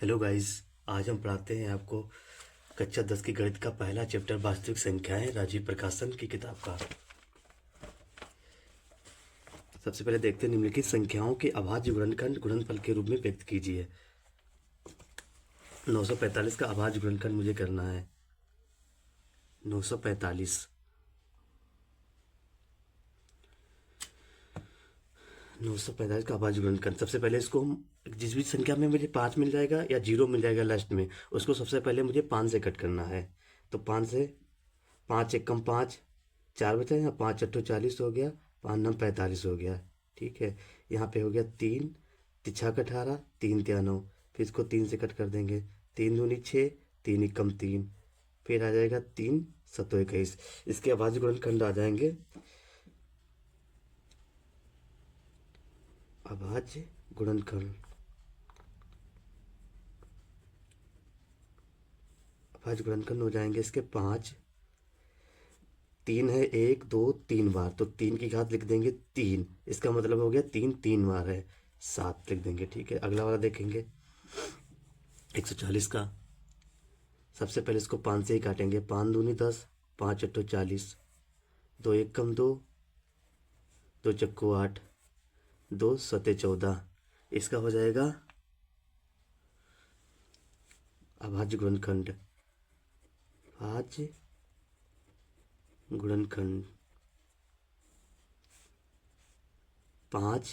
Hello guys. आज हम पढ़ाते हैं आपको कक्षा 10 की गणित का पहला चैप्टर वास्तविक संख्याएं, राजीव प्रकाशन की किताब का। सबसे पहले देखते हैं निम्नलिखित संख्याओं के अभाज्य गुणनखंड गुणनफल के रूप में व्यक्त कीजिए। 945 का अभाज्य गुणनखंड मुझे करना है। 945 945 का अभाज्य गुणनखंड। सबसे पहले इसको हम जिस भी संख्या में मुझे 5 मिल जाएगा या 0 मिल जाएगा लास्ट में, उसको सबसे पहले मुझे 5 से कट करना है। तो 5 से 5 एकम 5, 4 बचा, यहाँ 5 अट्ठो 40 हो गया, 5 नम 45 हो गया। ठीक है, यहाँ पे हो गया 3 तिछा 18, 3 तिया 9। फिर इसको 3 से कट कर देंगे। 3 दूनी 6, 3 एकम 3, फिर आ जाएगा 3 सतो 21। इसके अभाज्य गुणनखंड आ जाएंगे। अभाज्य गुणनखंड अभाज्य गुणनखंड हो जाएंगे इसके 5। 3 है 1 2 3 बार, तो 3 की घात लिख देंगे 3, इसका मतलब हो गया 3 3 बार है, 7 लिख देंगे। ठीक है, अगला वाला देखेंगे 140 का। सबसे पहले इसको 5 से ही काटेंगे। 5 दूनी 10, 5 अट्ठो 40, 2 एकम 2, 2 चक्को 8, 2 सते 14। इसका हो जाएगा अभाज्य गुणनखंड। अभाज्य गुणनखंड 5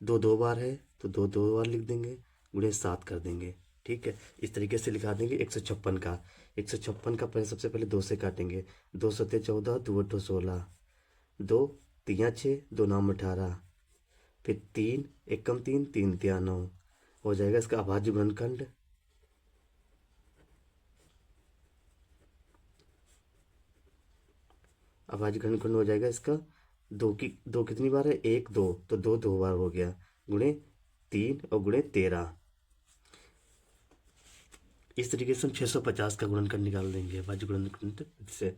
दो 2 बार है तो 2 2 बार लिख देंगे, गुणे 7 कर देंगे। ठीक है, इस तरीके से लिखा देंगे। 156 का 156 का पहले सबसे पहले 2 से काटेंगे। 2 सते 14, 2 अट्ठो 16, 2 तिया 6, 2 नाम 18, फिर 3 एकम 3, 3 तिया 9 हो जाएगा इसका अभाज्य गुणनखंड। अभाज्य गुणनखंड हो जाएगा इसका। दो कितनी बार है? 1 2, तो 2 2 बार हो गया, गुणे 3 और गुणे 13। इस तरीके से हम 650 का गुणनखंड निकाल देंगे अभाज्य गुणनखंड से।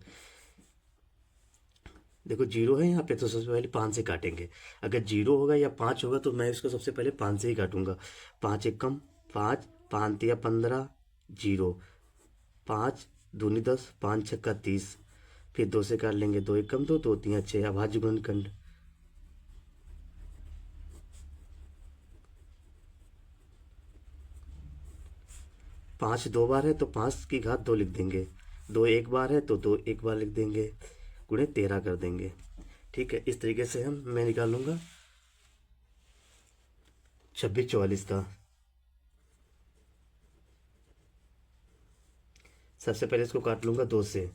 देखो 0 है यहाँ पे, तो सबसे पहले 5 से काटेंगे। अगर 0 होगा या 5 होगा तो मैं इसको सबसे पहले 5 से ही काटूंगा। 5 एकम 5, 5 तिया 15, 0, 5 दूनी 10, 5 छक्का 30, फिर 2 से काट लेंगे। 2 एकम 2, 2 तिया 6, अभाज्य गुणनखंड। पाँच 2 बार है तो 5 की घात 2 लिख देंगे। 2 1 बार है तो 2 1 बार लिख देंगे, गुणे 13 कर देंगे। ठीक है, इस तरीके से मैं निकाल लूंगा 2644 का। सबसे पहले इसको काट लूंगा 2 से।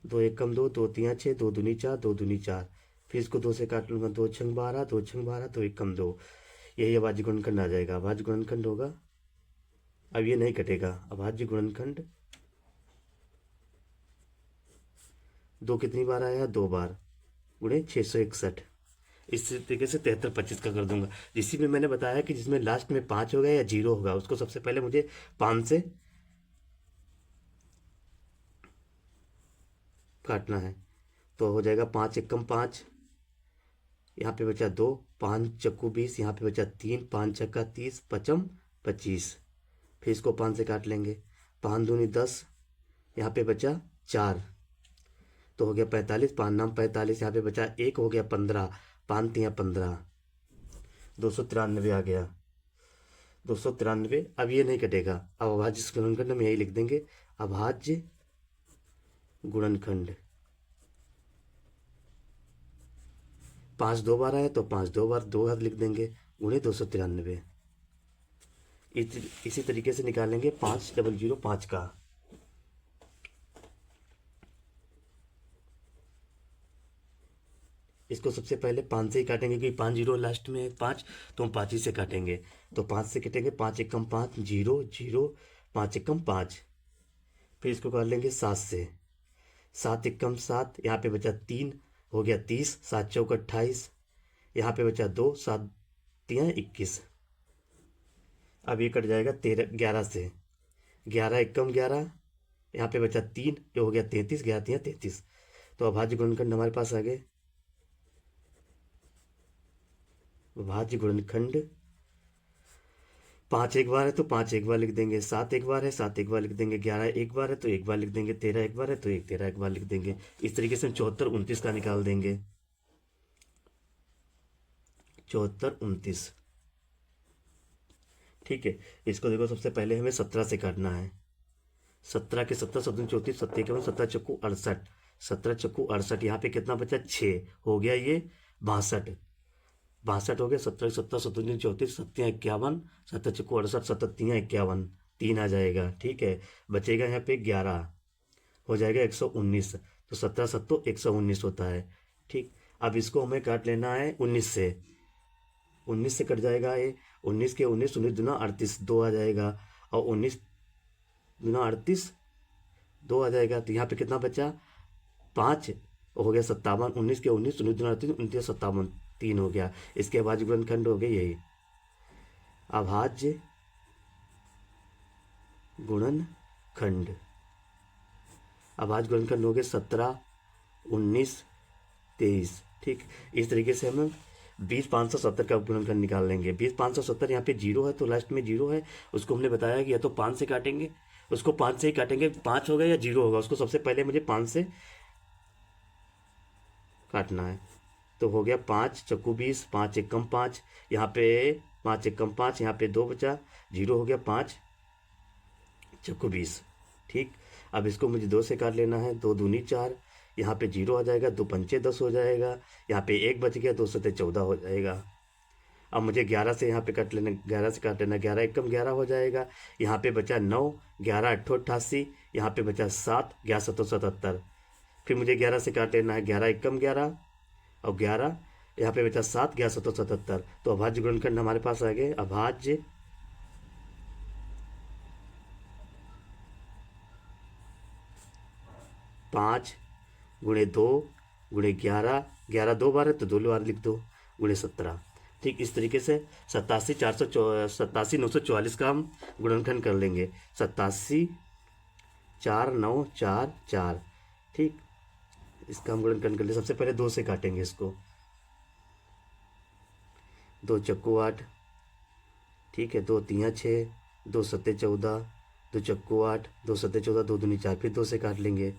2 एकम 2, 2 तिया 6, 2 दूनी 4, 2 दूनी 4, फिर इसको 2 से काट लूंगा। 2 छंग 12, 2 छंग 12, 2 एकम 2। यही अभाज्य गुणनखंड आ जाएगा। अभाज्य गुणनखंड होगा, अब ये नहीं कटेगा। अभाज्य गुणनखंड 2 कितनी बार आया? 2 बार, गुणे 661। इस तरीके से 7325 का कर दूंगा। जिसी में मैंने बताया कि जिसमें लास्ट में 5 होगा या 0 होगा, उसको सबसे पहले मुझे 5 से काटना है। तो हो जाएगा 5 एकम 5, यहाँ पे बचा 2, 5 चक्कू 20, यहाँ पे बचा 3, 5 छक्का 30, पचम 25। फिर इसको 5 से काट लेंगे। 5 दूनी 10, यहाँ पे बचा 4, तो हो गया 45, 5 नाम 45, यहाँ पे बचा 1, हो गया 15, 5 तिया 15, 293 आ गया। 293। अब ये नहीं कटेगा। अब अभाज्य गुणनखंड हम यही लिख देंगे, अभाज्य गुणनखंड। 5 2 बार आए तो 5 2 बार 2 हाथ लिख देंगे, गुणे 293। इसी तरीके से निकालेंगे 5005 का। इसको सबसे पहले 5 से ही काटेंगे, क्योंकि 5 जीरो लास्ट में है 5, तो हम 5 ही से काटेंगे। तो 5 से कटेंगे। 5 एकम 5, 0 0, 5 एकम 5। फिर इसको काट लेंगे 7 से। 7 एकम 7, यहाँ पे बचा 3, हो गया 30, 7 चौक 28, यहाँ पे बचा 2, 7 तिया 21। अब ये कट जाएगा 11 से। 11 एकम 11, यहाँ पे बचा 3, ये हो गया 33, 11 तिया 33। तो अभाज्य गुणनखंड हमारे पास आ गए। अभाज्य गुणनखंड पाँच एक बार है तो पाँच एक बार लिख देंगे, सात एक बार है सात एक बार लिख देंगे, 11 एक बार है तो एक बार लिख देंगे, 13 एक बार है तो एक 13 एक बार लिख देंगे। इस तरीके से हम 74 29 का निकाल देंगे। 74 29। ठीक है, इसको देखो सबसे पहले हमें 17 से काटना है। 17 के 17 17 34 सत्तर इक्यावन 17 चक्कू 68, 17 चक्कू 68, यहाँ पे कितना बचा 6 हो गया, ये 62, 62 हो गया। 17 17 17 34 सत्तियाँ इक्यावन, 17 चक्कू 68 सतत्तियाँ इक्यावन, 3 आ जाएगा। ठीक है, बचेगा यहाँ पे 11, हो जाएगा 119। तो 17 सत्तो 119 होता है। ठीक, अब इसको हमें काट लेना है 19 से। 19 से कट जाएगा ये, 19 के 19 19 दुना 38, 2 आ जाएगा, और 19 दुना 38 2 आ जाएगा। तो यहाँ पे कितना बचा 5, हो गया 57, 19 के 19 19 दुना 38 29 57, 3 हो गया। इसके अभाज्य गुणनखंड हो गए यही, अभाज्य गुणनखंड। अभाज्य गुणनखंड हो गए 17 19 23। ठीक, इस तरीके से हम 20 570 का गुणनखंड निकाल लेंगे। 20 570 यहाँ पे जीरो है तो लास्ट में जीरो है, उसको हमने बताया कि या तो 5 से काटेंगे, उसको 5 से ही काटेंगे, 5 होगा या जीरो होगा, उसको सबसे पहले मुझे 5 से काटना है। तो हो गया 5 चक्कू 20, 5 एक कम 5, यहाँ पे 5 एक कम 5, यहाँ पे 2 बचा, जीरो हो गया, 5 चक्कू 20। ठीक, अब इसको मुझे 2 से काट लेना है, 2 दूनी 4, यहाँ पे जीरो आ जाएगा, 2 पंचे 10 हो जाएगा, यहाँ पे 1 बच गया, 2 सते 14 हो जाएगा। अब मुझे 11 से यहाँ पे काट लेना, 11 से काट लेना, 11 एक कम 11 हो जाएगा, यहाँ पे बचा 9, 11 अट्ठो 88, यहाँ पे बचा 7, 11 सतो 77। फिर मुझे 11 से काट लेना है, 11 एक कम 11 और 11, यहाँ पे बचा 7, 11 सतो 77। तो अभाज्य गुणनखंड हमारे पास आ गए, अभाज्य पाँच गुणे 2 गुणे 11, 11 2 बार है तो 2 बार लिख दो, गुणे 17। ठीक, इस तरीके से 87 400 87 944 का हम गुणनखंड कर लेंगे। 87 4 9 4 4। ठीक, इसका हम गुणनखंड कर ले, सबसे पहले 2 से काटेंगे इसको, 2 चक्कू 8, ठीक है, 2 तियाँ 6, 2 सत्ते 14, 2 चक्कू 8, 2 सत्ते 14, 2 दूनी 4, फिर 2 से काट लेंगे,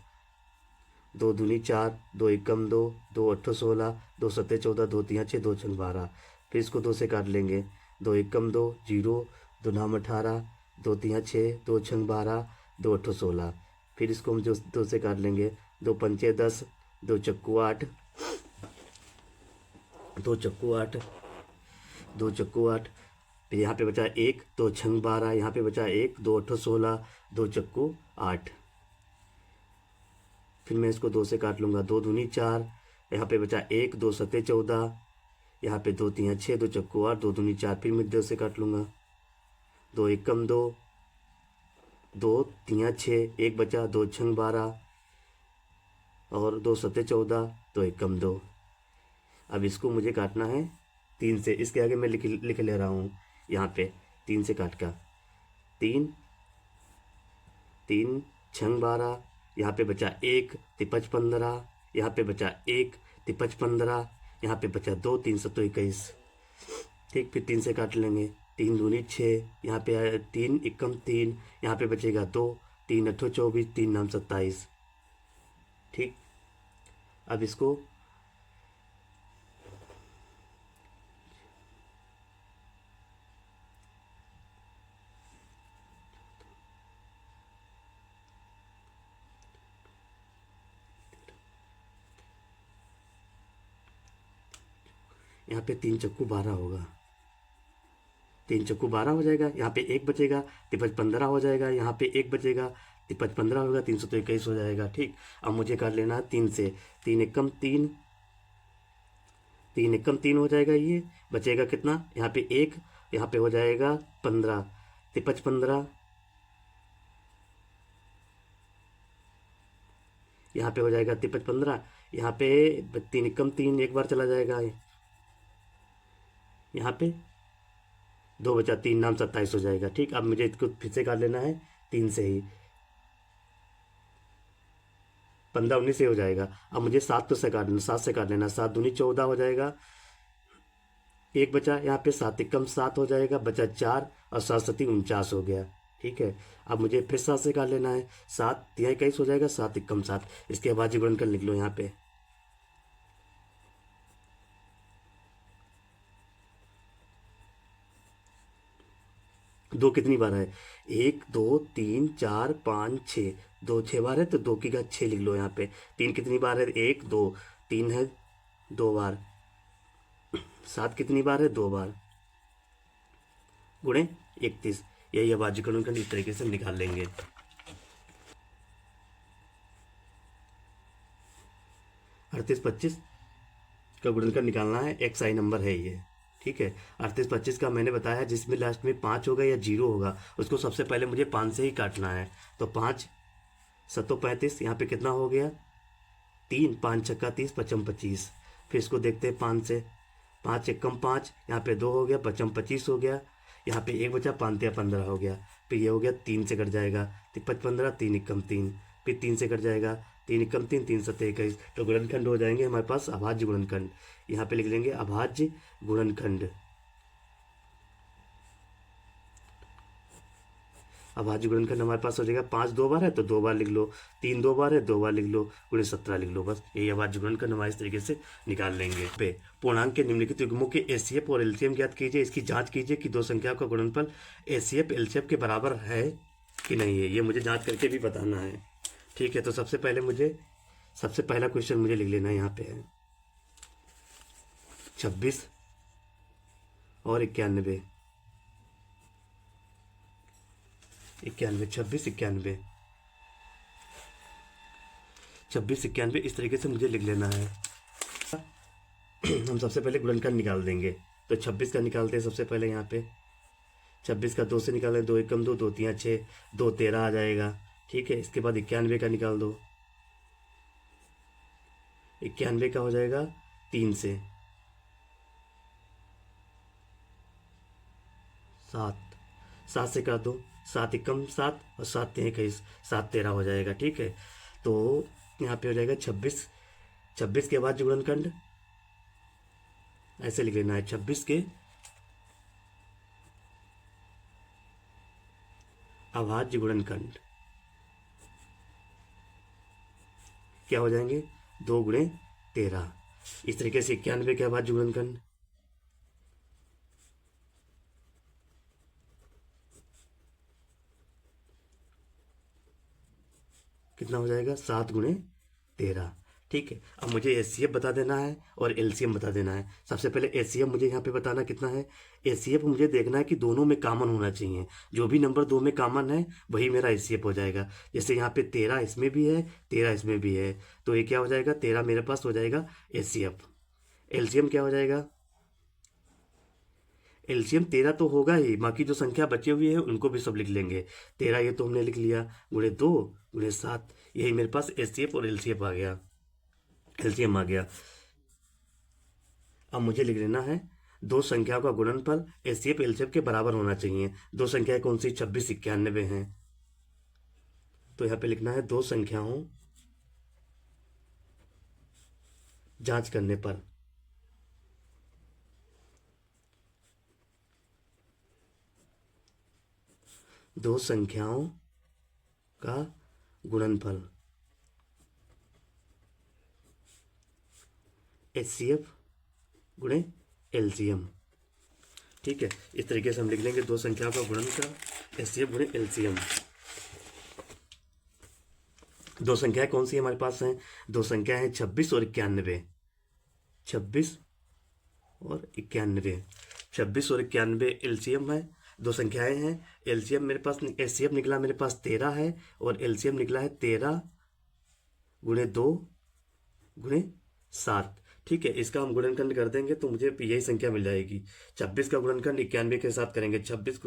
2 दूनी 4, 2 एकम 2, 2 अट्ठो 16, 2 सत्ते 14, 2 तियाँ 6, 2 छंग 12। फिर इसको 2 से काट लेंगे, 2 एकम 2 जीरो, 2 नाम 18, 2 तियाँ 6, 2 छंग 12, 2 अट्ठो 16। फिर इसको हम जो 2 से काट लेंगे, 2 पंचे 10, 2 चक्कू 8, 2 चक्कू 8, 2 चक्कू 8। फिर यहाँ पे बचा 1, 2 छंग 12, यहाँ पे बचा 1, 2 अट्ठो 16, 2 चक्कू 8। फिर मैं इसको 2 से काट लूँगा, 2 दूनी 4, यहाँ पे बचा 1, 2 सत्ते 14, यहाँ पे 2 तियाँ 6, 2 चक्कू 8, 2 दूनी 4, फिर मैं 2 से काट लूँगा, 2 एकम 2, 2 तियाँ 6, 1 बचा, 2 छंग 12 और 2 सत्ते 14, 2 एकम 2। अब इसको मुझे काटना है 3 से, इसके आगे मैं लिख ले रहा हूँ यहाँ पे 3 से काट का, 3 3 छंग 12, यहाँ पे बचा 1 तिपच 15, यहाँ पे बचा 1 तिपच 15, यहाँ पे बचा 2 3 सत्तो 21। ठीक, फिर 3 से काट लेंगे, 3 दूनी 6, यहाँ पे आया 3 एकम 3, यहाँ पे बचेगा 2, 3 अट्ठो 24, 3 नाम 27। ठीक, अब इसको यहाँ पे 3 चक्कू 12 होगा, 3 चक्कू 12 हो जाएगा, यहाँ पे 1 बचेगा, तिपच 15 हो जाएगा, यहाँ पे 1 बचेगा, तिपच 15 होगा, 3 तो 21 हो जाएगा। ठीक, अब मुझे काट लेना है 3 से, 3 एकम 3, 3 एकम 3 हो जाएगा, ये बचेगा कितना, यहाँ पे 1, यहाँ पे हो जाएगा 15, तिपच 15, यहाँ पे हो जाएगा तिपच 15, यहाँ पे 3 एकम 3 एक बार चला जाएगा, यहाँ पे 2 बचा, 3 नाम 27 हो जाएगा। ठीक, अब मुझे इसको फिर से काट लेना है 3 से ही, 15 19 से हो जाएगा। अब मुझे 7 तो से काट लेना, 7 से काट लेना, 7 दूनी 14 हो जाएगा, एक बचा यहाँ पे, 7 एकम 7 हो जाएगा, बचा 4 और 7 सती 49 हो गया। ठीक है, अब मुझे फिर 7 से काट लेना है। 7 तिया 21 हो जाएगा, 7 एकम 7। इसके अभाज्य गुणनखंड लिख लो यहाँ पे। दो कितनी बार है? 1 2 3 4 5 6। 2 6 बार है तो 2 की घात 6 लिख लो यहाँ पे। 3 कितनी बार है? 1 2। 3 है 2 बार। 7 कितनी बार है? 2 बार। गुणे 31। यही अभाज्य गुणनखंड इस तरीके से निकाल लेंगे। 38 25 का गुणनखंड निकालना है, एक्स आई नंबर है ये। ठीक है, 38 25 का मैंने बताया जिसमें लास्ट में 5 होगा या 0 होगा उसको सबसे पहले मुझे 5 से ही काटना है। तो 5 सत्तो 35, यहाँ पे कितना हो गया? 3 5 छक्का 30 पचम 25। फिर इसको देखते हैं 5 से। 5 एकम 5, यहाँ पे 2 हो गया, पचम 25 हो गया। यहाँ पे 1 बचा, 5 या 15 हो गया। फिर ये हो गया 3 से कट जाएगा, 5 15, 3 एकम 3। फिर 3 से कट जाएगा, 3 एकम 3, 3 सत्ते 21। तो गुणनखंड हो जाएंगे हमारे पास अभाज्य गुणनखंड। यहाँ पे लिख लेंगे अभाज्य गुणनखंड। अभाज्य गुणनखंड हमारे पास हो जाएगा, 5 2 बार है तो 2 बार लिख लो, 3 2 बार है 2 बार लिख लो, गुणे 17 लिख लो। बस यही अभाज्य गुणनखंड हमारे इस तरीके से निकाल लेंगे। पे पूर्णांक के निम्नलिखित युग्मों के एचसीएफ और एलसीएम ज्ञात कीजिए। इसकी जांच कीजिए कि दो संख्याओं का गुणनफल एचसीएफ एलसीएफ के बराबर है कि नहीं है, ये मुझे जांच करके भी बताना है। ठीक है, तो सबसे पहला क्वेश्चन मुझे लिख लेना है। यहाँ पे है 26 और 91। 91 26 91 26 91 इस तरीके से मुझे लिख लेना है। हम सबसे पहले गुणनखंड निकाल देंगे। तो 26 का निकालते हैं सबसे पहले। यहाँ पे 26 का 2 से निकालें, 2 एकम 2, 2 तिया 6, 2 13 आ जाएगा। ठीक है, इसके बाद 91 का निकाल दो। 91 का हो जाएगा 3 से, 7 से काट दो, 7 एकम 7 और 7 तिया 21, 7 13 हो जाएगा। ठीक है, तो यहाँ पे हो जाएगा 26। 26 के बाद गुणनखंड ऐसे लिख लेना है, 26 के अभाज्य गुणनखंड क्या हो जाएंगे? 2 गुणे 13। इस तरीके से 91 के अभाज्य गुणनखंड कितना हो जाएगा? 7 गुणे 13। ठीक है, अब मुझे एचसीएफ बता देना है और एलसीएम बता देना है। सबसे पहले एचसीएफ मुझे यहाँ पे बताना कितना है। एचसीएफ मुझे देखना है कि दोनों में कॉमन होना चाहिए। जो भी नंबर दो में कॉमन है वही मेरा एचसीएफ हो जाएगा। जैसे यहाँ पे 13 इसमें भी है, 13 इसमें भी है, तो ये क्या हो जाएगा? 13 मेरे पास हो जाएगा एचसीएफ। एलसीएम क्या हो जाएगा? एलसीएम 13 तो होगा ही, बाकी जो संख्या बची हुई है उनको भी सब लिख लेंगे। 13 ये तो हमने लिख लिया, गुणे 2 गुणे 7, यही मेरे पास एचसीएफ और एलसीएफ आ गया, एलसीएम आ गया। अब मुझे लिख लेना है दो संख्याओं का गुणनफल एचसीएफ एलसीएफ के बराबर होना चाहिए। दो संख्याएं कौन सी? 26 91 हैं। तो यहाँ पे लिखना है दो संख्याओं जांच करने पर दो संख्याओं का गुणनफल एचसीएफ गुणे एलसीएम। ठीक है, इस तरीके से हम लिख लेंगे दो संख्याओं का गुणनफल एचसीएफ गुणे एलसीएम। दो संख्याएं कौन सी हमारे पास हैं? दो संख्या है 26 और 91। 26 और 91, 26 और 91 एलसीएम है। दो संख्याएं हैं, एलसीएम मेरे पास, एचसीएफ निकला मेरे पास 13 है और एलसीएम निकला है 13 गुणे 2 गुणे 7। ठीक है, इसका हम गुणनखंड कर देंगे तो मुझे यही संख्या मिल जाएगी। 26 का गुणनखंड 91 के साथ करेंगे, 26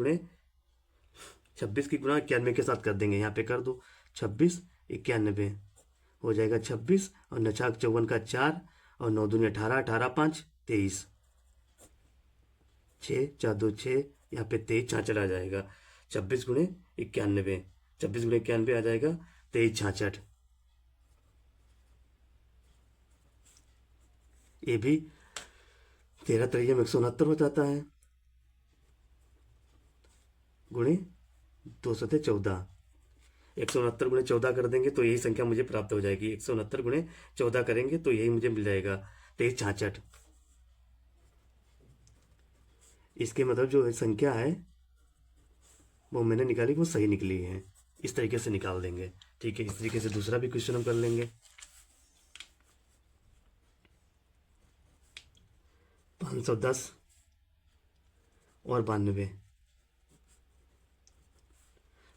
की गुणा 91 के साथ कर देंगे। यहाँ पे कर दो 26 91 हो जाएगा 26 और 9 54 का 4 और 9 दूनी 18, 18 5 23, 6 4 2 6, यहाँ पे 23 66 आ जाएगा। 26 गुणे 91, 26 गुणे 91 आ जाएगा 23 66। ये भी 13 3 169 हो जाता है, गुणे 214। 169 गुणे 14 कर देंगे तो यही संख्या मुझे प्राप्त हो जाएगी। 169 गुणे 14 करेंगे तो यही मुझे मिल जाएगा 2366। इसके मतलब जो संख्या है वो मैंने निकाली, वो सही निकली है। इस तरीके से निकाल देंगे। ठीक है, इस तरीके से दूसरा भी क्वेश्चन हम कर लेंगे। 510 और 92।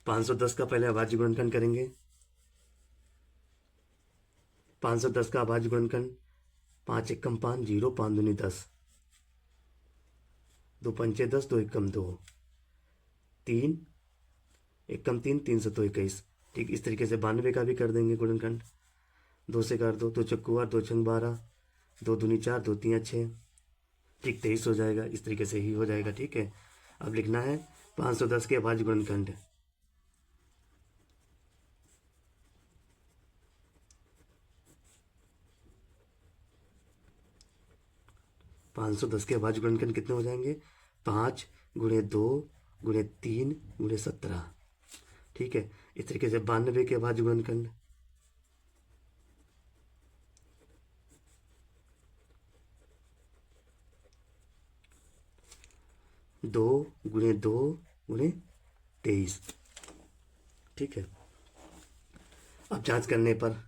510 का पहले अभाज्य गुणनखंड करेंगे। 510 का अभाज्य गुणनखंड 5 एकम 5 0 5 दूनी 10, 2 पंचे 10 2 एकम 2, 3 एकम 3 3 सतो 21। ठीक, इस तरीके से 92 का भी कर देंगे गुणनखंड। 2 से कर दो, 2 चक्कू 8 2 छंग 12, 2 दूनी 4 2 3 6। ठीक, 23 हो जाएगा। इस तरीके से ही हो जाएगा। ठीक है, अब लिखना है 510 के अभाज्य गुणनखंड। 510 के अभाज्य गुणनखंड कितने हो जाएंगे? 5 गुणे 2 गुणे 3 गुणे 17। ठीक है, इस तरीके से 92 के अभाज्य गुणनखंड। 2 गुणे 2 गुणे 23। ठीक है, अब जांच करने पर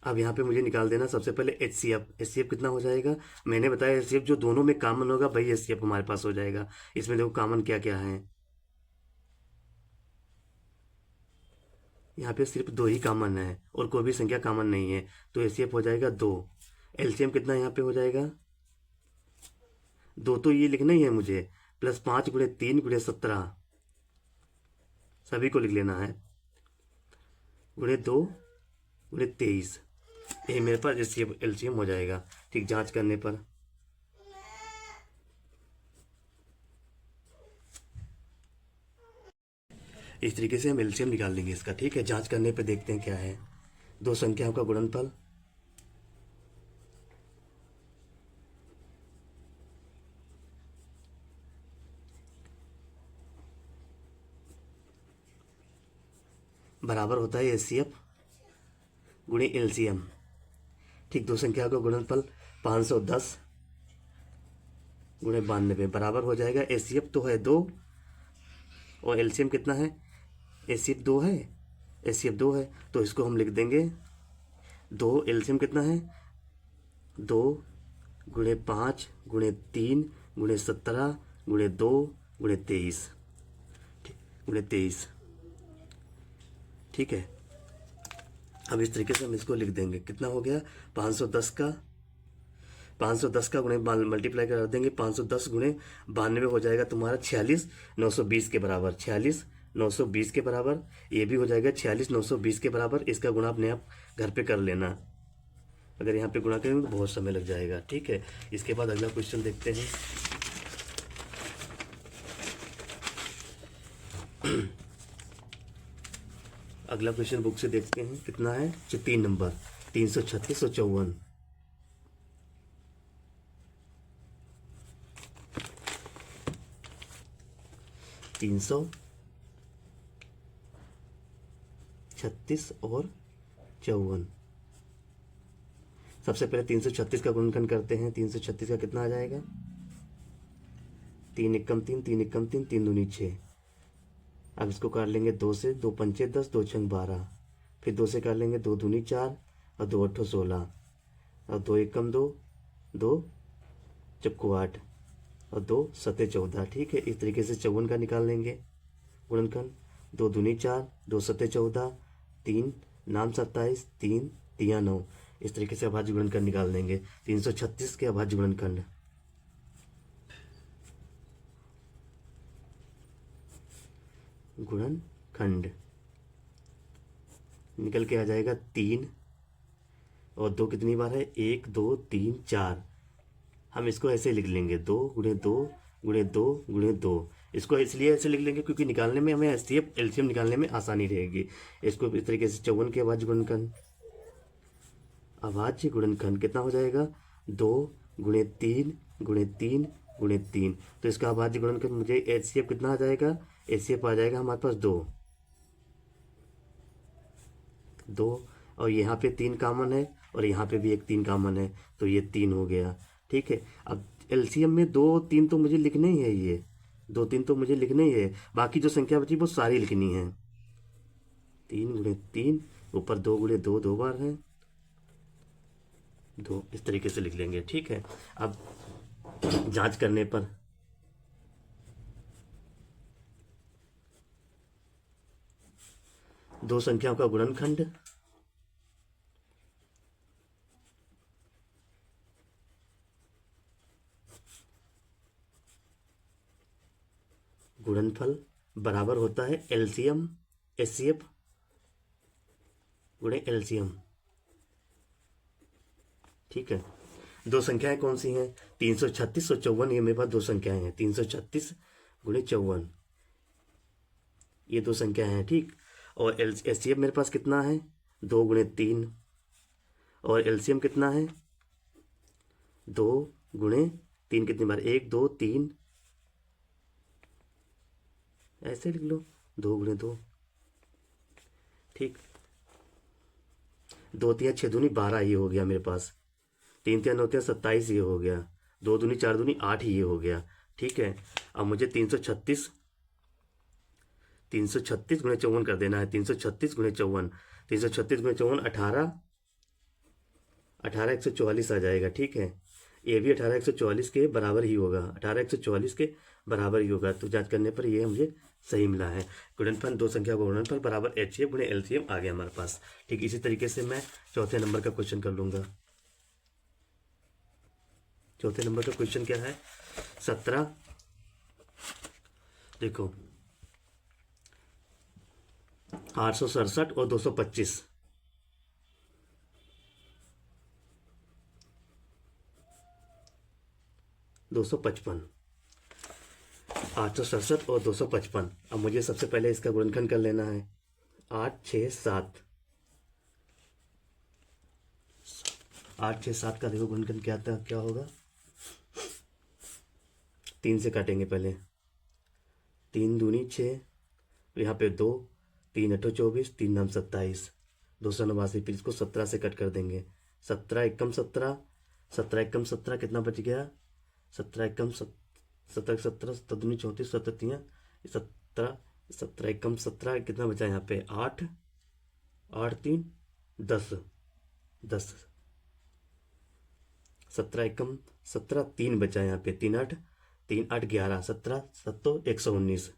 अब यहाँ पे मुझे निकाल देना सबसे पहले HCF। HCF कितना हो जाएगा? मैंने बताया HCF जो दोनों में कॉमन होगा वही HCF हमारे पास हो जाएगा। इसमें देखो कॉमन क्या क्या है, यहाँ पे सिर्फ 2 ही कॉमन है और कोई भी संख्या कॉमन नहीं है, तो HCF हो जाएगा 2। LCM कितना यहाँ पे हो जाएगा? 2 तो ये लिखना ही है मुझे, प्लस 5 गुणे 3 गुणे 17, सभी को लिख लेना है, गुणे 2 गुणे 23। ये मेरे पास HCF LCM हो जाएगा। ठीक, जांच करने पर इस तरीके से हम LCM निकाल लेंगे इसका। ठीक है, जांच करने पर देखते हैं क्या है। दो संख्याओं का गुणनफल बराबर होता है HCF गुणे LCM। ठीक, दो संख्याओं का गुणनफल 510 गुणे 92 बराबर हो जाएगा, HCF तो है 2 और LCM कितना है? HCF 2 है, HCF 2 है, तो इसको हम लिख देंगे 2। LCM कितना है? 2 गुणे 5 गुणे 3 गुणे 17 गुणे 2 गुणे 23। गुणे 23। ठीक है, अब इस तरीके से हम इसको लिख देंगे। कितना हो गया? 510 का गुणे मल्टीप्लाई कर देंगे। 510 गुणे 92 हो जाएगा तुम्हारा 46 920 के बराबर। 46 920 के बराबर ये भी हो जाएगा 46 920 के बराबर। इसका गुणा अपने आप घर पे कर लेना, अगर यहाँ पे गुणा करेंगे तो बहुत समय लग जाएगा। ठीक है, इसके बाद अगला क्वेश्चन देखते हैं। अगला क्वेश्चन बुक से देखते हैं कितना है। 3 नंबर 336 और 54। 336 और 54। सबसे पहले 336 का गुणनखंड करते हैं। 336 का कितना आ जाएगा? 3 एकम 3 3 एकम 3 3 दूनी 6। अब इसको कर लेंगे 2 से, 2 पंचे 10 2 छंग 12, फिर 2 से कर लेंगे 2 दूनी 4 और 2 अट्ठो 16 और 2 एकम 2 2 चक्कू 8 और 2 सते 14। ठीक है, इस तरीके से 54 का निकाल लेंगे गुणनखंड। 2 दूनी 4 2 सते 14 3 नाम 27 3 तिया 9। इस तरीके से अभाज्य गुणनखंड निकाल देंगे। 336 के अभाज्य गुणनखंड गुणनखंड निकल के आ जाएगा 3 और 2 कितनी बार है? 1 2 3 4। हम इसको ऐसे लिख लेंगे 2 गुणे 2 गुणे 2 गुणे 2। इसको इसलिए ऐसे लिख लेंगे क्योंकि निकालने में हमें HCF LCM निकालने में आसानी रहेगी। इसको इस तरीके से 54 के अभाज्य गुणनखंड। अभाज्य गुणनखंड कितना हो जाएगा? 2 गुणे 3 गुणे 3 गुणे 3। तो इसका अभाज्य गुणनखंड मुझे एचसीएफ कितना आ जाएगा, एचसीएफ आ जाएगा हमारे पास 2 2। और यहाँ पे 3 कॉमन है और यहाँ पे भी एक 3 कॉमन है, तो ये 3 हो गया। ठीक है, अब एलसीएम में 2 3 तो मुझे लिखने ही है, ये 2 3 तो मुझे लिखने ही है, बाकी जो संख्या बची वो सारी लिखनी है। 3 गुणे 3, ऊपर 2 गुणे 2 2 बार है, 2 इस तरीके से लिख लेंगे। ठीक है, अब जांच करने पर दो संख्याओं का गुणनखंड गुणनफल बराबर होता है एलसीएम एचसीएफ गुणे एलसीएम। ठीक है, दो संख्याएं कौन सी हैं, 336 और 54, ये मेरे पास दो संख्याएं हैं, 336 गुणे 54, ये दो संख्याएं हैं। ठीक, और एचसीएफ मेरे पास कितना है, 2 गुणे 3, और एलसीएम कितना है, 2 गुणे 3 कितनी बार, 1 2 3, ऐसे लिख लो, 2 गुणे 2। ठीक, 2 3 6 दूनी 12, ये हो गया मेरे पास, 3 3 9 3 27, ये हो गया, 2 दूनी 4 दूनी 8, ये हो गया। ठीक है, अब मुझे 336 गुणे 54 कर देना है, 336 गुणे 54, 336 गुणे 54 18 144 आ जाएगा। ठीक है, ये भी 18 144 के बराबर ही होगा, 18 144 के बराबर ही होगा। तो जांच करने पर ये मुझे सही मिला है। गुणनफल दो संख्या का गुणनफल बराबर एचसीएफ गुणे एलसीएम आ गया हमारे पास। ठीक, इसी तरीके से मैं चौथे नंबर का क्वेश्चन कर लूँगा। चौथे नंबर का क्वेश्चन क्या है, 17, देखो 867 और 225, 255, 867 और 255। अब मुझे सबसे पहले इसका गुणनखंड कर लेना है, 8 6 7, 8 6 7 का देखो गुणनखंड क्या था, क्या होगा, 3 से काटेंगे पहले, 3 दूनी 6, यहाँ पे 2, 3 8 24, 3 9 27, 289, फिर इसको 17 से कट कर देंगे, 17 एकम 17, 17 एकम 17 कितना बच गया, 17 एकम 17 17 17 दूनी 34, 17 3 17, 17 एकम 17 कितना बचा यहाँ पे, 8 8 3 10 10, 17 एकम 17 3 बचा यहाँ पे, 3 8 11 17 7 119।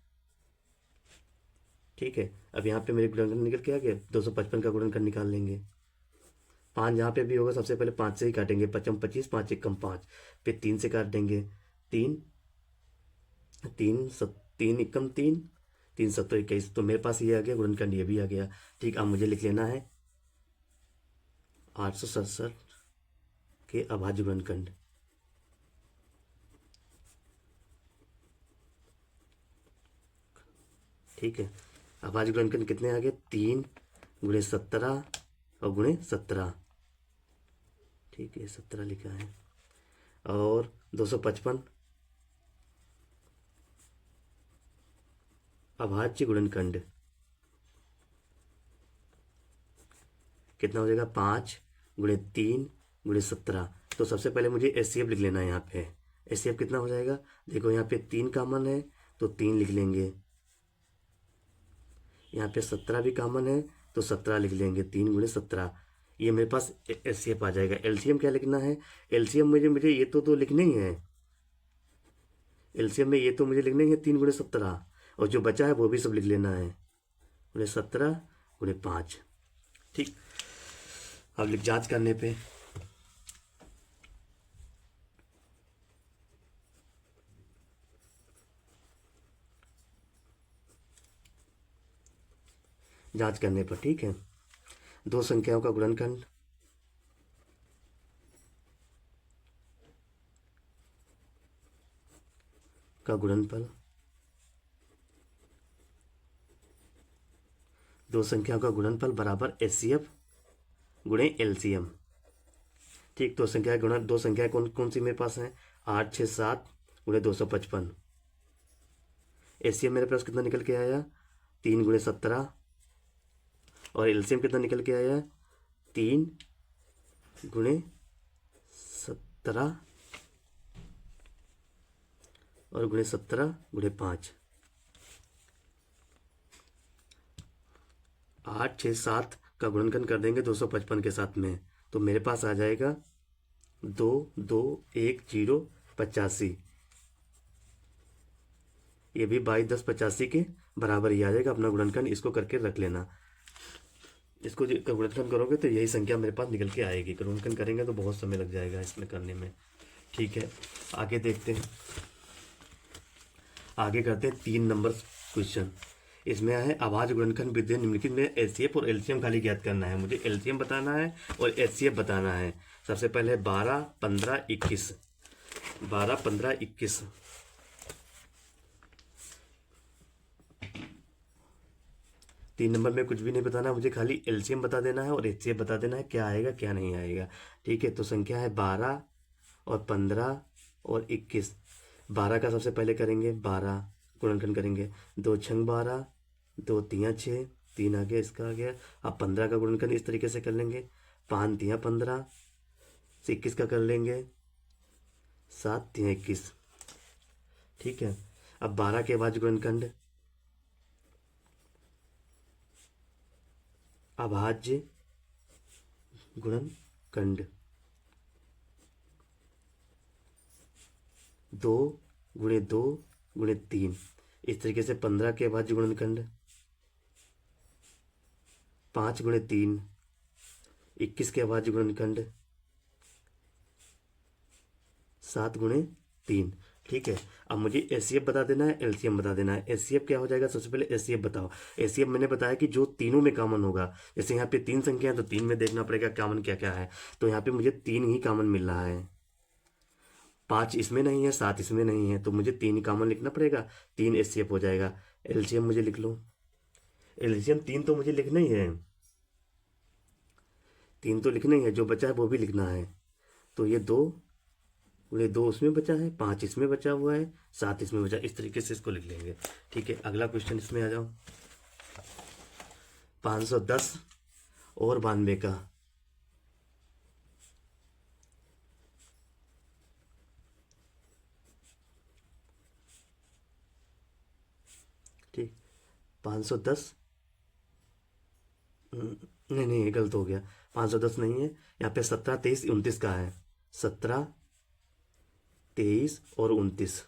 ठीक है, अब यहाँ पे मेरे गुणनखंड निकल के आ गया, 255 का गुणनखंड निकाल लेंगे। 5 यहाँ पे भी होगा, सबसे पहले 5 से ही काटेंगे, 55 25, 5 एकम 5, फिर 3 से काट देंगे, 3 3 3 एकम 3, 3 7 21, तो मेरे पास ये आ गया गुणनखंड, ये भी आ गया। ठीक, अब मुझे लिख लेना है 867 के अभाज्य गुणनखंड। ठीक है, अभाज्य गुणनखंड कितने आ गए, 3 गुणे 17 और गुणे 17। ठीक है, 17 लिखा है, और 255 अभाज्य गुणनखंड कितना हो जाएगा, 5 गुणे 3 गुणे 17। तो सबसे पहले मुझे एचसीएफ लिख लेना है, यहाँ पे एचसीएफ कितना हो जाएगा, देखो यहाँ पे 3 कॉमन है तो 3 लिख लेंगे, यहाँ पे 17 भी कॉमन है तो 17 लिख लेंगे, 3 गुणे 17, ये मेरे पास एचसीएफ आ जाएगा। एलसीएम क्या लिखना है, एलसीएम मुझे ये तो लिखने ही है, एलसीएम में ये तो मुझे लिखने ही है 3 गुणे 17, और जो बचा है वो भी सब लिख लेना है, गुणे 17 गुणे 5। ठीक, अब लिख जांच करने पे जांच करने पर, ठीक है, दो संख्याओं का गुणनखंड का गुणनफल, दो संख्याओं का गुणनफल बराबर एचसीएफ गुणे एलसीएम। ठीक, तो संख्या गुणा दो संख्याएं कौन कौन सी मेरे पास हैं? 8 6 7 गुणे 255। एलसीएम मेरे पास कितना निकल के आया? 3 गुणे 17। और एलसीएम कितना निकल के आया? 3 गुणे 17 और गुणे 17 गुणे 5। 8 6 7 का गुणनखंड कर देंगे 255 के साथ में, तो मेरे पास आ जाएगा 2 2 1 0 85। ये भी 22 10 85 के बराबर ही आ जाएगा अपना गुणनखंड। इसको करके रख लेना। इसको गुणनखंड करोगे तो यही संख्या मेरे पास निकल के आएगी। गुणनखंड करेंगे तो बहुत समय लग जाएगा इसमें करने में। ठीक है, आगे देखते हैं। आगे करते हैं 3 नंबर क्वेश्चन। इसमें है अभाज्य गुणनखंड विधि निम्नलिखित में एचसीएफ और एलसीएम खाली ज्ञात करना है। मुझे एलसीएम बताना है और एचसीएफ बताना है। सबसे पहले 12 15 21। 12 15 21। तीन नंबर में कुछ भी नहीं बताना, मुझे खाली एलसीएम बता देना है और एचसीएफ बता देना है, क्या आएगा क्या नहीं आएगा। ठीक है, तो संख्या है 12 और 15 और 21। 12 का सबसे पहले करेंगे, 12 गुणनखंड करेंगे। 2 छंग 12, 2 तियाँ 6, 3 आ गया, इसका आ गया। अब 15 का गुणनखंड इस तरीके से कर लेंगे। 5 तियाँ 15 से 21 का कर लेंगे। 7 तियाँ 21। ठीक है, अब 12 के बाद गुणनखंड अभाज्य गुणनखंड 2 गुणे 2 गुणे 3। इस तरीके से 15 के अभाज्य गुणनखंड 5 गुणे 3। 21 के अभाज्य गुणनखंड 7 गुणे 3। ठीक है, अब मुझे एचसीएफ बता देना है, एलसीएम बता देना है। एचसीएफ क्या हो जाएगा? सबसे पहले एचसीएफ बताओ। एचसीएफ मैंने बताया कि जो तीनों में कॉमन होगा। जैसे यहाँ पे 3 संख्या है तो 3 में देखना पड़ेगा कॉमन क्या क्या है। तो यहाँ पे मुझे 3 ही कॉमन मिल रहा है। 5 इसमें नहीं है, 7 इसमें नहीं है, तो मुझे 3 ही कॉमन लिखना पड़ेगा। 3 एचसीएफ हो जाएगा। एलसीएम मुझे लिख लो। एलसीएम 3 तो मुझे लिखना ही है, 3 तो लिखना ही है, जो बचा है वो भी लिखना है। तो ये 2 गुणे 2 उसमें बचा है, 5 इसमें बचा हुआ है, 7 इसमें बचा। इस तरीके से इसको लिख लेंगे। ठीक है, अगला क्वेश्चन इसमें आ जाओ। 510 और 92 का। ठीक, 510 नहीं नहीं, ये गलत हो गया। 510 नहीं है, यहाँ पे 17 23 29 का है। 17 23 और 29।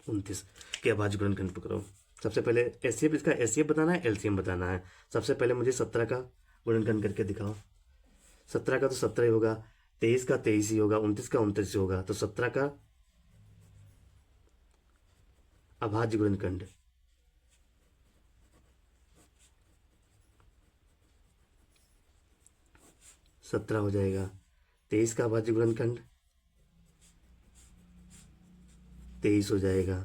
29 के अभाज्य गुणनखंड पकड़ो। सबसे पहले एचसीएफ, इसका एचसीएफ बताना है, एलसीएम बताना है। सबसे पहले मुझे 17 का गुणनखंड करके दिखाओ। 17 का तो 17 ही होगा, 23 का 23 ही होगा, 29 का 29 ही होगा। तो 17 का अभाज्य गुणनखंड 17 हो जाएगा। 23 का अभाज्य गुणनखंड 23 हो जाएगा।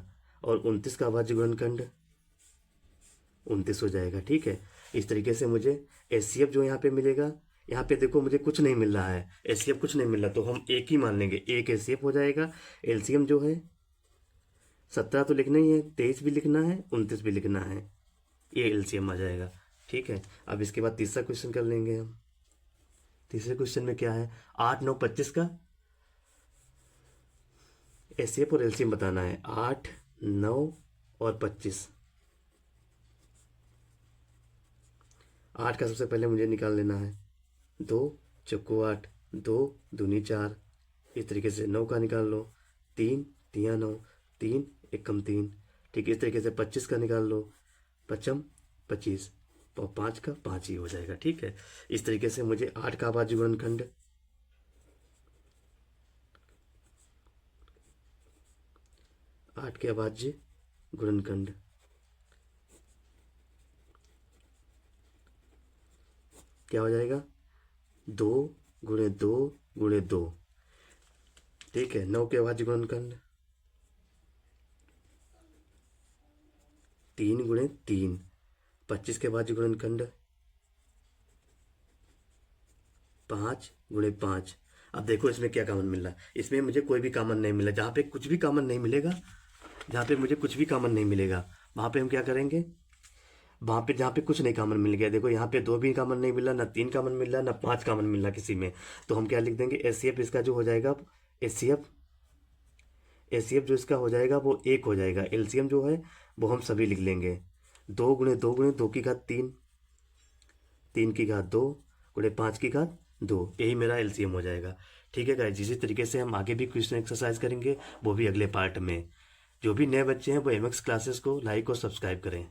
और 29 का अभाज्य गुणनखंड 29 हो जाएगा। ठीक है, इस तरीके से मुझे एचसीएफ जो यहाँ पे मिलेगा, यहाँ पे देखो मुझे कुछ नहीं मिल रहा है, एचसीएफ कुछ नहीं मिल रहा, तो हम एक ही मान लेंगे, एक एचसीएफ हो जाएगा। एलसीएम जो है 17 तो लिखना ही है, 23 भी लिखना है, 29 भी लिखना है, ये एलसीएम आ जाएगा। ठीक है, अब इसके बाद तीसरा क्वेश्चन कर लेंगे हम। तीसरे क्वेश्चन में क्या है? 8 9 25 का एचसीएफ और एलसीएम बताना है। 8 9 और 25। 8 का सबसे पहले मुझे निकाल लेना है। 2 चौको 8, 2 दूनी 4। इस तरीके से 9 का निकाल लो। 3 तियाँ 9, 3 एकम 3। ठीक है, इस तरीके से 25 का निकाल लो। पचम 25 और 5 का 5 ही हो जाएगा। ठीक है, इस तरीके से मुझे 8 का अभाज्य गुणनखंड 8 के अभाज्य गुणनखंड क्या हो जाएगा? 2 गुणे 2 गुणे 2। ठीक है, 9 के अभाज्य गुणनखंड 3 गुणे 3। 25 के अभाज्य गुणनखंड 5 गुणे 5। अब देखो इसमें क्या कॉमन मिल रहा है, इसमें मुझे कोई भी कॉमन नहीं मिला। जहाँ पे कुछ भी कॉमन नहीं मिलेगा, जहाँ पे मुझे कुछ भी कॉमन नहीं मिलेगा, वहाँ पे हम क्या करेंगे, वहाँ पे जहाँ पे कुछ नहीं कॉमन मिल गया, देखो यहाँ पे 2 भी कॉमन नहीं मिला, ना 3 कॉमन मिल रहा, ना 5 कॉमन मिल रहा किसी में, तो हम क्या लिख देंगे, एचसीएफ इसका जो हो जाएगा, एचसीएफ एचसीएफ जो इसका हो जाएगा वो 1 हो जाएगा। एलसीएम जो है वो हम सभी लिख लेंगे, 2 गुणे 2 गुणे 2 की घात 3, 3 की घात 2 गुणे 5 की घात 2, यही मेरा एलसीएम हो जाएगा। ठीक है गाइस, इसी तरीके से हम आगे भी क्वेश्चन एक्सरसाइज करेंगे, वो भी अगले पार्ट में। जो भी नए बच्चे हैं वो एमएक्स क्लासेस को लाइक और सब्सक्राइब करें।